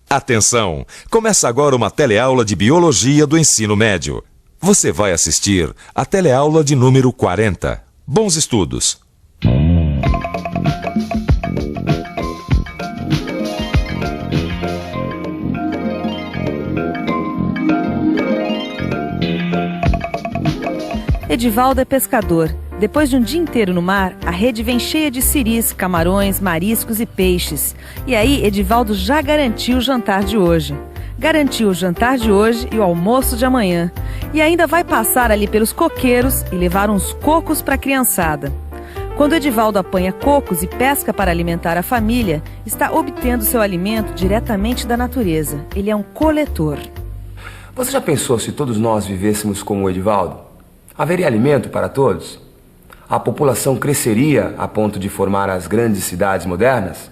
Atenção! Começa agora uma teleaula de Biologia do Ensino Médio. Você vai assistir a teleaula de número 40. Bons estudos! Edivaldo é pescador. Depois de um dia inteiro no mar, a rede vem cheia de siris, camarões, mariscos e peixes. E aí, Edivaldo já garantiu o jantar de hoje. Garantiu o jantar de hoje e o almoço de amanhã. E ainda vai passar ali pelos coqueiros e levar uns cocos para a criançada. Quando Edivaldo apanha cocos e pesca para alimentar a família, está obtendo seu alimento diretamente da natureza. Ele é um coletor. Você já pensou se todos nós vivêssemos como o Edivaldo? Haveria alimento para todos? A população cresceria a ponto de formar as grandes cidades modernas?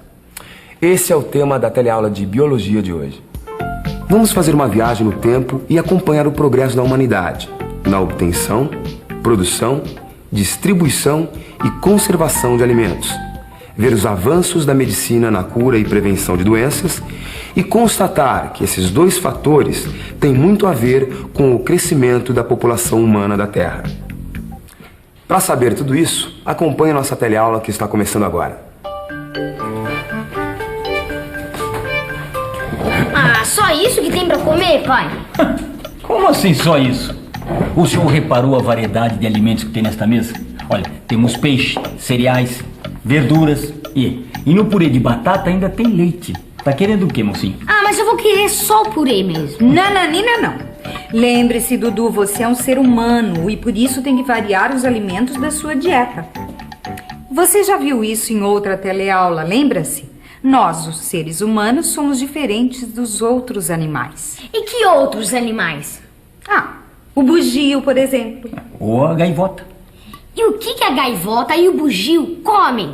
Esse é o tema da teleaula de Biologia de hoje. Vamos fazer uma viagem no tempo e acompanhar o progresso da humanidade na obtenção, produção, distribuição e conservação de alimentos. Ver os avanços da medicina na cura e prevenção de doenças e constatar que esses dois fatores têm muito a ver com o crescimento da população humana da Terra. Para saber tudo isso, acompanhe a nossa teleaula que está começando agora. Ah, só isso que tem para comer, pai? Como assim só isso? O senhor reparou a variedade de alimentos que tem nesta mesa? Olha, temos peixe, cereais, verduras e no purê de batata ainda tem leite. Tá querendo o quê, mocinho? Ah, mas eu vou querer só o purê mesmo. Nananina não. Lembre-se, Dudu, você é um ser humano e por isso tem que variar os alimentos da sua dieta. Você já viu isso em outra teleaula, lembra-se? Nós, os seres humanos, somos diferentes dos outros animais. E que outros animais? Ah, o bugio, por exemplo. Ou a gaivota. E o que a gaivota e o bugio comem?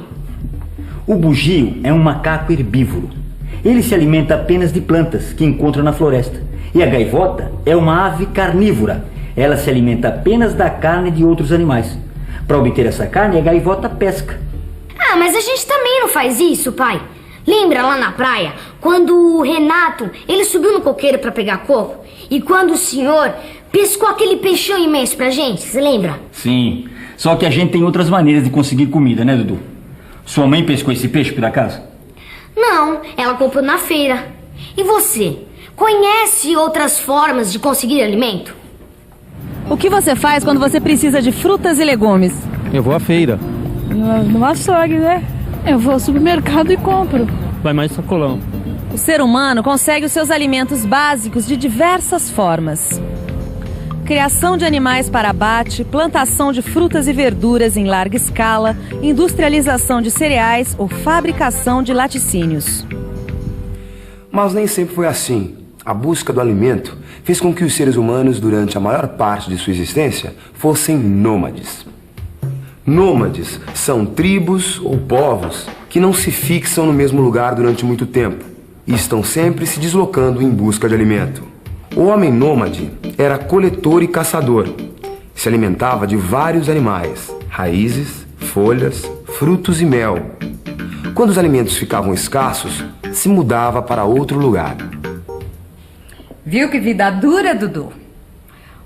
O bugio é um macaco herbívoro. Ele se alimenta apenas de plantas que encontra na floresta. E a gaivota é uma ave carnívora. Ela se alimenta apenas da carne de outros animais. Para obter essa carne, a gaivota pesca. Ah, mas a gente também não faz isso, pai. Lembra lá na praia, quando o Renato, ele subiu no coqueiro para pegar coco? E quando o senhor pescou aquele peixão imenso pra gente, você lembra? Sim, só que a gente tem outras maneiras de conseguir comida, né, Dudu? Sua mãe pescou esse peixe por acaso? Não, ela comprou na feira. E você? Conhece outras formas de conseguir alimento? O que você faz quando você precisa de frutas e legumes? Eu vou à feira. No açougue, né? Eu vou ao supermercado e compro. Vai mais sacolão. O ser humano consegue os seus alimentos básicos de diversas formas. Criação de animais para abate, plantação de frutas e verduras em larga escala, industrialização de cereais ou fabricação de laticínios. Mas nem sempre foi assim. A busca do alimento fez com que os seres humanos, durante a maior parte de sua existência, fossem nômades. Nômades são tribos ou povos que não se fixam no mesmo lugar durante muito tempo e estão sempre se deslocando em busca de alimento. O homem nômade era coletor e caçador. Se alimentava de vários animais, raízes, folhas, frutos e mel. Quando os alimentos ficavam escassos, se mudava para outro lugar. Viu que vida dura, Dudu?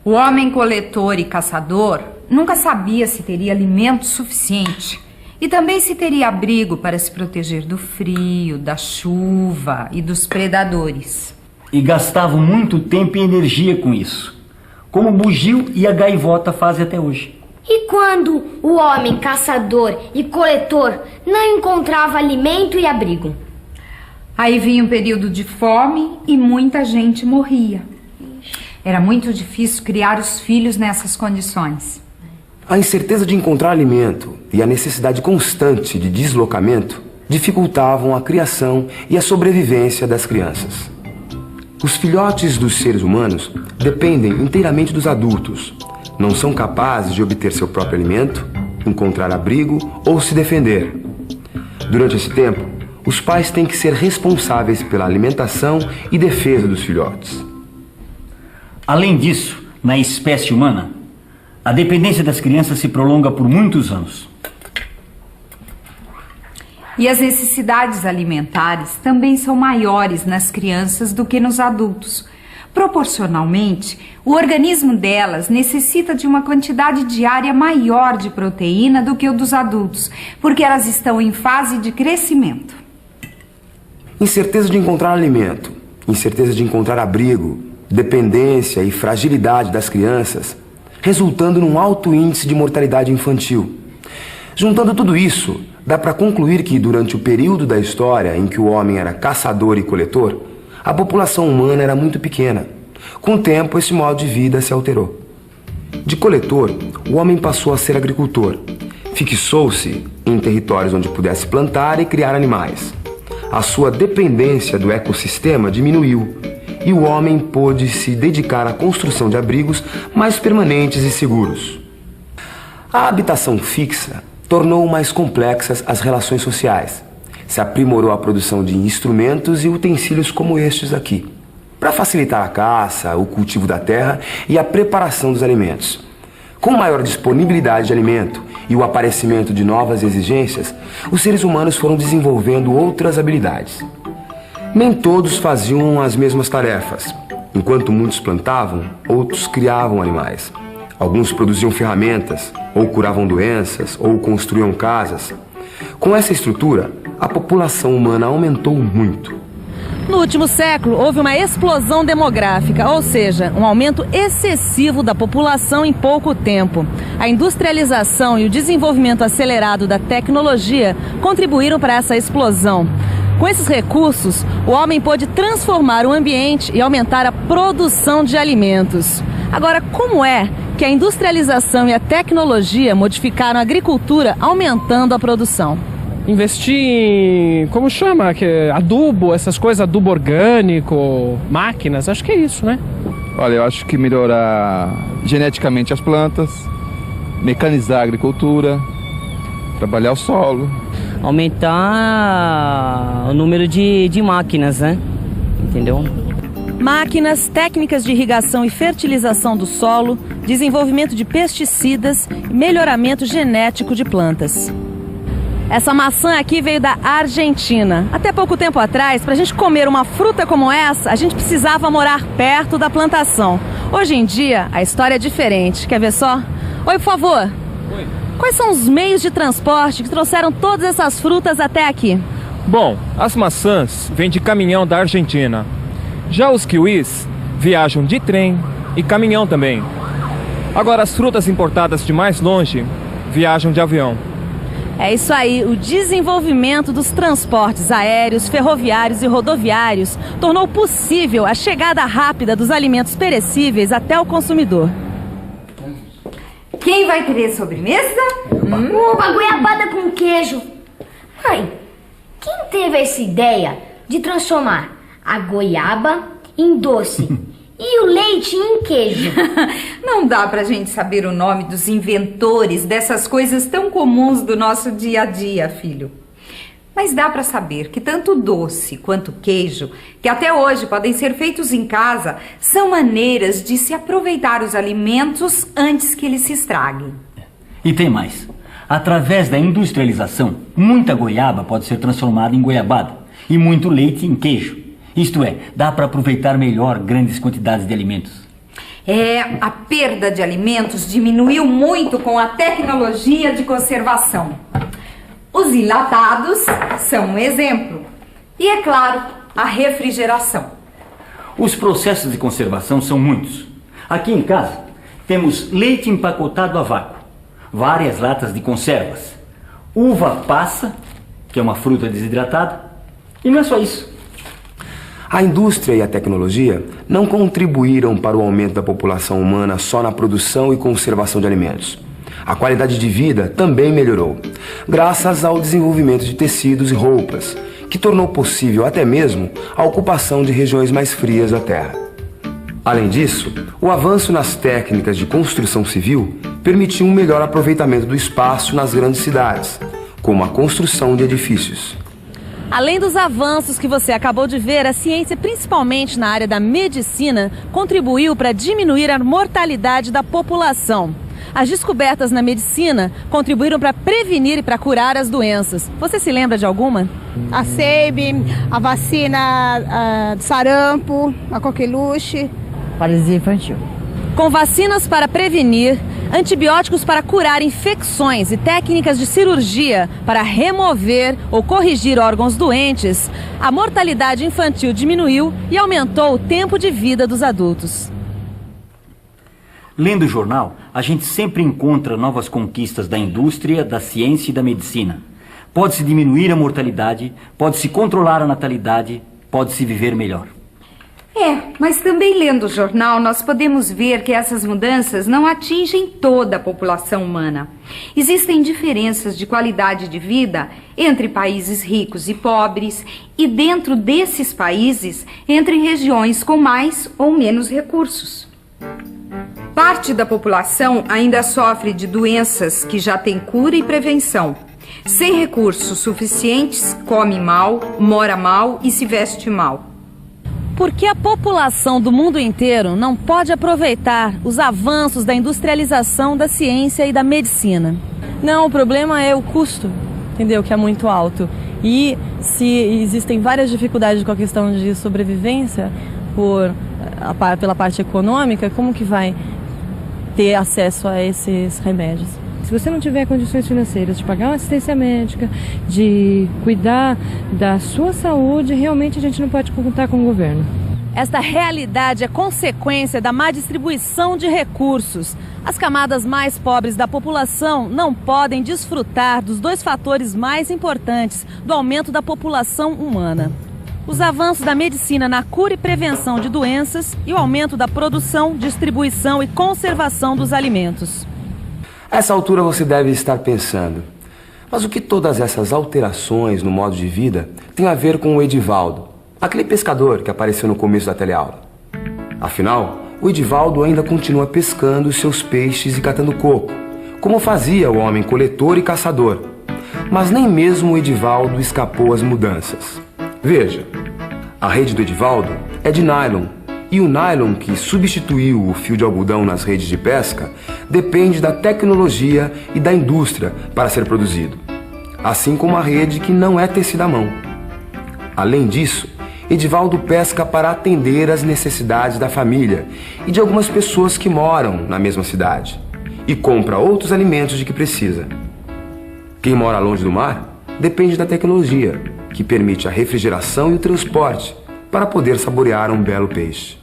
O homem coletor e caçador nunca sabia se teria alimento suficiente e também se teria abrigo para se proteger do frio, da chuva e dos predadores. E gastavam muito tempo e energia com isso, como o bugio e a gaivota fazem até hoje. E quando o homem caçador e coletor não encontrava alimento e abrigo? Aí vinha um período de fome e muita gente morria. Era muito difícil criar os filhos nessas condições. A incerteza de encontrar alimento e a necessidade constante de deslocamento dificultavam a criação e a sobrevivência das crianças. Os filhotes dos seres humanos dependem inteiramente dos adultos. Não são capazes de obter seu próprio alimento, encontrar abrigo ou se defender. Durante esse tempo, os pais têm que ser responsáveis pela alimentação e defesa dos filhotes. Além disso, na espécie humana, a dependência das crianças se prolonga por muitos anos. E as necessidades alimentares também são maiores nas crianças do que nos adultos. Proporcionalmente, o organismo delas necessita de uma quantidade diária maior de proteína do que o dos adultos, porque elas estão em fase de crescimento. Incerteza de encontrar alimento, incerteza de encontrar abrigo, dependência e fragilidade das crianças, resultando num alto índice de mortalidade infantil. Juntando tudo isso, dá para concluir que durante o período da história em que o homem era caçador e coletor, a população humana era muito pequena. Com o tempo, esse modo de vida se alterou. De coletor, o homem passou a ser agricultor. Fixou-se em territórios onde pudesse plantar e criar animais. A sua dependência do ecossistema diminuiu e o homem pôde se dedicar à construção de abrigos mais permanentes e seguros. A habitação fixa tornou mais complexas as relações sociais. Se aprimorou a produção de instrumentos e utensílios como estes aqui, para facilitar a caça, o cultivo da terra e a preparação dos alimentos. Com maior disponibilidade de alimento e o aparecimento de novas exigências, os seres humanos foram desenvolvendo outras habilidades. Nem todos faziam as mesmas tarefas. Enquanto muitos plantavam, outros criavam animais. Alguns produziam ferramentas, ou curavam doenças, ou construíam casas. Com essa estrutura, a população humana aumentou muito. No último século, houve uma explosão demográfica, ou seja, um aumento excessivo da população em pouco tempo. A industrialização e o desenvolvimento acelerado da tecnologia contribuíram para essa explosão. Com esses recursos, o homem pôde transformar o ambiente e aumentar a produção de alimentos. Agora, como é que a industrialização e a tecnologia modificaram a agricultura, aumentando a produção? Investir em, como chama, adubo, essas coisas, adubo orgânico, máquinas, acho que é isso, né? Olha, eu acho que melhorar geneticamente as plantas, mecanizar a agricultura, trabalhar o solo. Aumentar o número de máquinas, né? Entendeu? Máquinas, técnicas de irrigação e fertilização do solo, desenvolvimento de pesticidas e melhoramento genético de plantas. Essa maçã aqui veio da Argentina. Até pouco tempo atrás, para a gente comer uma fruta como essa, a gente precisava morar perto da plantação. Hoje em dia, a história é diferente. Quer ver só? Oi, por favor. Oi. Quais são os meios de transporte que trouxeram todas essas frutas até aqui? Bom, as maçãs vêm de caminhão da Argentina. Já os kiwis viajam de trem e caminhão também. Agora, as frutas importadas de mais longe viajam de avião. É isso aí, o desenvolvimento dos transportes aéreos, ferroviários e rodoviários tornou possível a chegada rápida dos alimentos perecíveis até o consumidor. Quem vai querer sobremesa? Uma goiabada com queijo. Mãe, quem teve essa ideia de transformar a goiaba em doce e o leite em queijo? Não dá pra gente saber o nome dos inventores dessas coisas tão comuns do nosso dia a dia, filho. Mas dá pra saber que tanto o doce quanto o queijo, que até hoje podem ser feitos em casa, são maneiras de se aproveitar os alimentos antes que eles se estraguem. E tem mais. Através da industrialização, muita goiaba pode ser transformada em goiabada e muito leite em queijo. Isto é, dá para aproveitar melhor grandes quantidades de alimentos. A perda de alimentos diminuiu muito com a tecnologia de conservação. Os enlatados são um exemplo. E, é claro, a refrigeração. Os processos de conservação são muitos. Aqui em casa, temos leite empacotado a vácuo, várias latas de conservas, uva passa, que é uma fruta desidratada, e não é só isso. A indústria e a tecnologia não contribuíram para o aumento da população humana só na produção e conservação de alimentos. A qualidade de vida também melhorou, graças ao desenvolvimento de tecidos e roupas, que tornou possível até mesmo a ocupação de regiões mais frias da Terra. Além disso, o avanço nas técnicas de construção civil permitiu um melhor aproveitamento do espaço nas grandes cidades, como a construção de edifícios. Além dos avanços que você acabou de ver, a ciência, principalmente na área da medicina, contribuiu para diminuir a mortalidade da população. As descobertas na medicina contribuíram para prevenir e para curar as doenças. Você se lembra de alguma? A SEIB, a vacina do sarampo, a coqueluche. Paralisia infantil. Com vacinas para prevenir, antibióticos para curar infecções e técnicas de cirurgia para remover ou corrigir órgãos doentes, a mortalidade infantil diminuiu e aumentou o tempo de vida dos adultos. Lendo o jornal, a gente sempre encontra novas conquistas da indústria, da ciência e da medicina. Pode-se diminuir a mortalidade, pode-se controlar a natalidade, pode-se viver melhor. Mas também lendo o jornal, nós podemos ver que essas mudanças não atingem toda a população humana. Existem diferenças de qualidade de vida entre países ricos e pobres e dentro desses países entre regiões com mais ou menos recursos. Parte da população ainda sofre de doenças que já têm cura e prevenção. Sem recursos suficientes, come mal, mora mal e se veste mal. Porque a população do mundo inteiro não pode aproveitar os avanços da industrialização da ciência e da medicina. Não, o problema é o custo, entendeu? Que é muito alto. E se existem várias dificuldades com a questão de sobrevivência pela parte econômica, como que vai ter acesso a esses remédios? Se você não tiver condições financeiras de pagar uma assistência médica, de cuidar da sua saúde, realmente a gente não pode contar com o governo. Esta realidade é consequência da má distribuição de recursos. As camadas mais pobres da população não podem desfrutar dos dois fatores mais importantes do aumento da população humana: os avanços da medicina na cura e prevenção de doenças e o aumento da produção, distribuição e conservação dos alimentos. A essa altura você deve estar pensando, mas o que todas essas alterações no modo de vida têm a ver com o Edivaldo, aquele pescador que apareceu no começo da teleaula? Afinal, o Edivaldo ainda continua pescando os seus peixes e catando coco, como fazia o homem coletor e caçador. Mas nem mesmo o Edivaldo escapou às mudanças. Veja, a rede do Edivaldo é de nylon, e o nylon que substituiu o fio de algodão nas redes de pesca depende da tecnologia e da indústria para ser produzido, assim como a rede que não é tecida à mão. Além disso, Edivaldo pesca para atender às necessidades da família e de algumas pessoas que moram na mesma cidade, e compra outros alimentos de que precisa. Quem mora longe do mar depende da tecnologia, que permite a refrigeração e o transporte para poder saborear um belo peixe.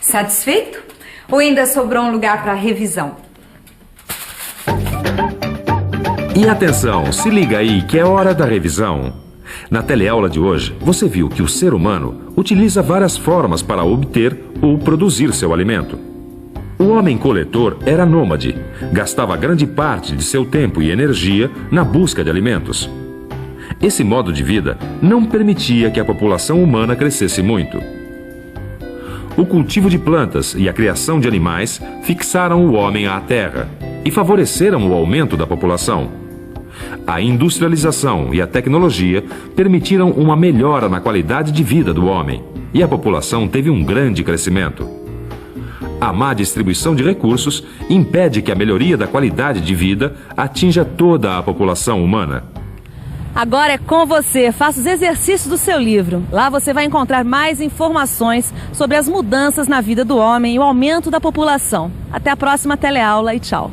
Satisfeito? Ou ainda sobrou um lugar para revisão? E atenção, se liga aí que é hora da revisão. Na teleaula de hoje, você viu que o ser humano utiliza várias formas para obter ou produzir seu alimento. O homem coletor era nômade, gastava grande parte de seu tempo e energia na busca de alimentos. Esse modo de vida não permitia que a população humana crescesse muito. O cultivo de plantas e a criação de animais fixaram o homem à terra e favoreceram o aumento da população. A industrialização e a tecnologia permitiram uma melhora na qualidade de vida do homem e a população teve um grande crescimento. A má distribuição de recursos impede que a melhoria da qualidade de vida atinja toda a população humana. Agora é com você, faça os exercícios do seu livro. Lá você vai encontrar mais informações sobre as mudanças na vida do homem e o aumento da população. Até a próxima teleaula e tchau.